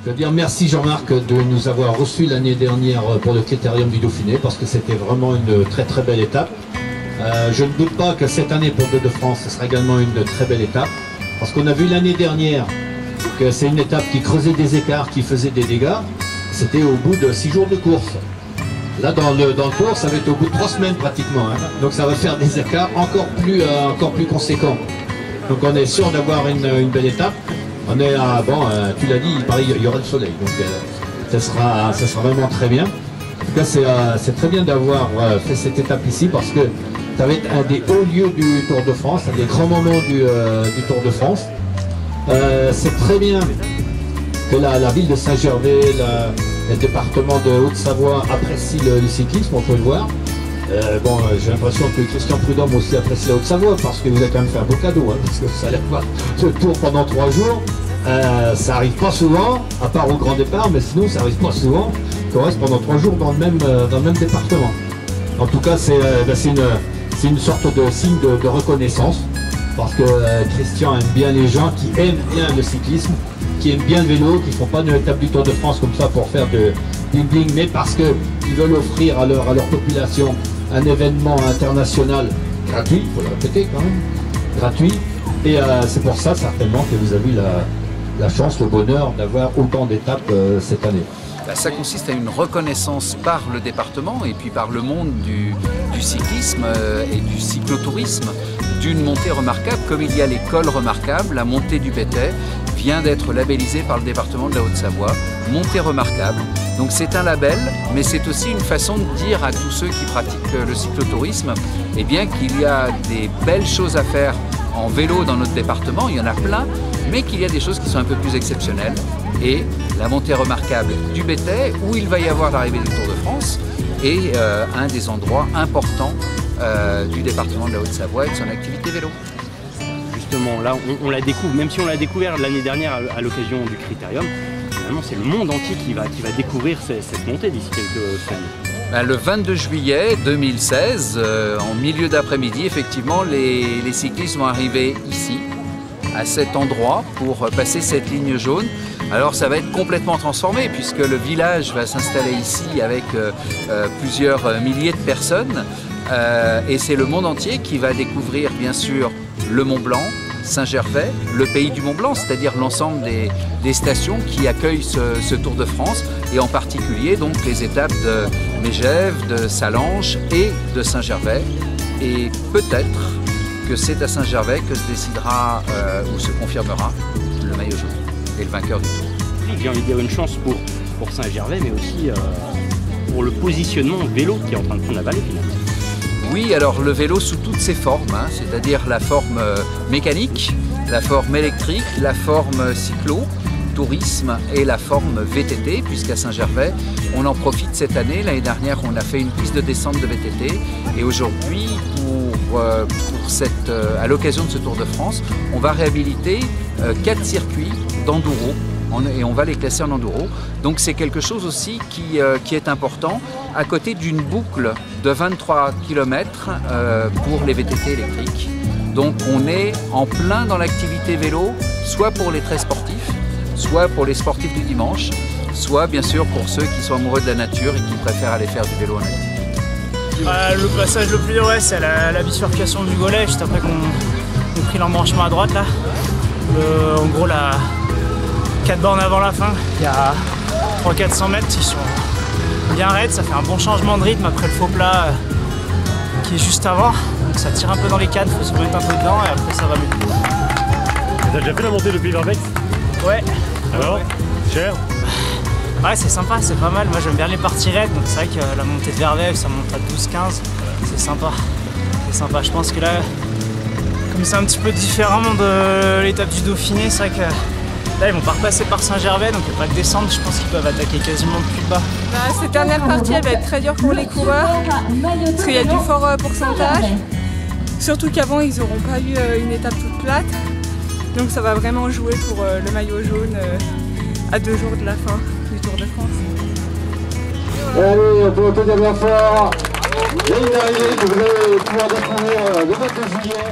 Je veux dire merci Jean-Marc de nous avoir reçus l'année dernière pour le Critérium du Dauphiné parce que c'était vraiment une très très belle étape. Je ne doute pas que cette année pour le Tour de France, ce sera également une très belle étape parce qu'on a vu l'année dernière que c'est une étape qui creusait des écarts, qui faisait des dégâts. C'était au bout de 6 jours de course. Là dans le Tour, ça va être au bout de 3 semaines pratiquement. Hein. Donc ça va faire des écarts encore plus conséquents. Donc on est sûr d'avoir une belle étape. On est à, bon, tu l'as dit, il paraît qu'il y aura le soleil, donc ça sera vraiment très bien. En tout cas, c'est très bien d'avoir fait cette étape ici parce que ça va être un des hauts lieux du Tour de France, un des grands moments du Tour de France. C'est très bien que la ville de Saint-Gervais, le département de Haute-Savoie apprécie le cyclisme, on peut le voir. Bon, j'ai l'impression que Christian Prudhomme aussi apprécie la Haute-Savoie parce que vous avez quand même fait un beau cadeau, hein, parce que vous allez voir ce tour pendant 3 jours. Ça arrive pas souvent, à part au grand départ, mais sinon ça arrive pas souvent qu'on reste pendant 3 jours dans le même département. En tout cas, c'est une sorte de signe de reconnaissance parce que Christian aime bien les gens qui aiment bien le cyclisme, qui aiment bien le vélo, qui ne font pas une étape du Tour de France comme ça pour faire de bling-bling, mais parce qu'ils veulent offrir à leur population un événement international gratuit, il faut le répéter quand même, gratuit. Et c'est pour ça certainement que vous avez eu la chance, le bonheur d'avoir autant d'étapes cette année. Ça consiste à une reconnaissance par le département et puis par le monde du cyclisme et du cyclotourisme d'une montée remarquable, comme il y a l'école remarquable, la montée du Béthai vient d'être labellisée par le département de la Haute-Savoie, montée remarquable. Donc c'est un label, mais c'est aussi une façon de dire à tous ceux qui pratiquent le cyclotourisme eh bien qu'il y a des belles choses à faire en vélo dans notre département, il y en a plein, mais qu'il y a des choses qui sont un peu plus exceptionnelles. Et la montée remarquable du Béthai, où il va y avoir l'arrivée du Tour de France, est un des endroits importants du département de la Haute-Savoie et de son activité vélo. Justement, là, on la découvre, même si on l'a découvert l'année dernière à l'occasion du Critérium, finalement, c'est le monde entier qui va découvrir cette montée d'ici quelques semaines. Le 22 juillet 2016, en milieu d'après-midi, effectivement, les cyclistes vont arriver ici, à cet endroit, pour passer cette ligne jaune. Alors ça va être complètement transformé puisque le village va s'installer ici avec plusieurs milliers de personnes et c'est le monde entier qui va découvrir bien sûr le Mont Blanc, Saint-Gervais, le pays du Mont Blanc, c'est-à-dire l'ensemble des stations qui accueillent ce Tour de France et en particulier donc les étapes de Megève, de Sallanches et de Saint-Gervais. Et peut-être que c'est à Saint-Gervais que se décidera ou se confirmera le maillot jaune et le vainqueur du Tour. J'ai envie de dire une chance pour Saint-Gervais, mais aussi pour le positionnement vélo qui est en train de prendre la vallée finalement. Oui, alors le vélo sous toutes ses formes, hein, c'est-à-dire la forme mécanique, la forme électrique, la forme cyclo, tourisme et la forme VTT, puisqu'à Saint-Gervais, on en profite cette année. L'année dernière, on a fait une piste de descente de VTT et aujourd'hui, à l'occasion de ce Tour de France, on va réhabiliter 4 circuits d'enduro et on va les classer en enduro. Donc c'est quelque chose aussi qui est important, à côté d'une boucle de 23 km pour les VTT électriques. Donc on est en plein dans l'activité vélo, soit pour les très sportifs, soit pour les sportifs du dimanche, soit bien sûr pour ceux qui sont amoureux de la nature et qui préfèrent aller faire du vélo en activité. Le passage le plus dur, ouais, c'est la bifurcation du Golay, juste après qu'on ait pris l'embranchement à droite là. En gros, la 4 bornes avant la fin, il y a 300-400 mètres qui sont bien raides, ça fait un bon changement de rythme après le faux plat qui est juste avant. Donc ça tire un peu dans les cannes, il faut se remettre un peu dedans et après ça va mieux. T'as déjà fait la montée depuis Verbex? Ouais. Alors ouais. Cher? Ouais, c'est sympa, c'est pas mal. Moi j'aime bien les parties raides, donc c'est vrai que la montée de Verveil, ça monte à 12-15, c'est sympa. C'est sympa, je pense que là, comme c'est un petit peu différent de l'étape du Dauphiné, c'est vrai que là ils vont pas repasser par Saint-Gervais, donc il n'y a pas de descente, je pense qu'ils peuvent attaquer quasiment plus bas. Cette dernière partie, elle va être très dure pour les coureurs, parce qu'il y a du fort pourcentage. Surtout qu'avant, ils n'auront pas eu une étape toute plate. Donc ça va vraiment jouer pour le maillot jaune à 2 jours de la fin du Tour de France. Allez, on peut applaudir bien fort. Il y a une arrivée que vous allez pouvoir découvrir le 22 juillet.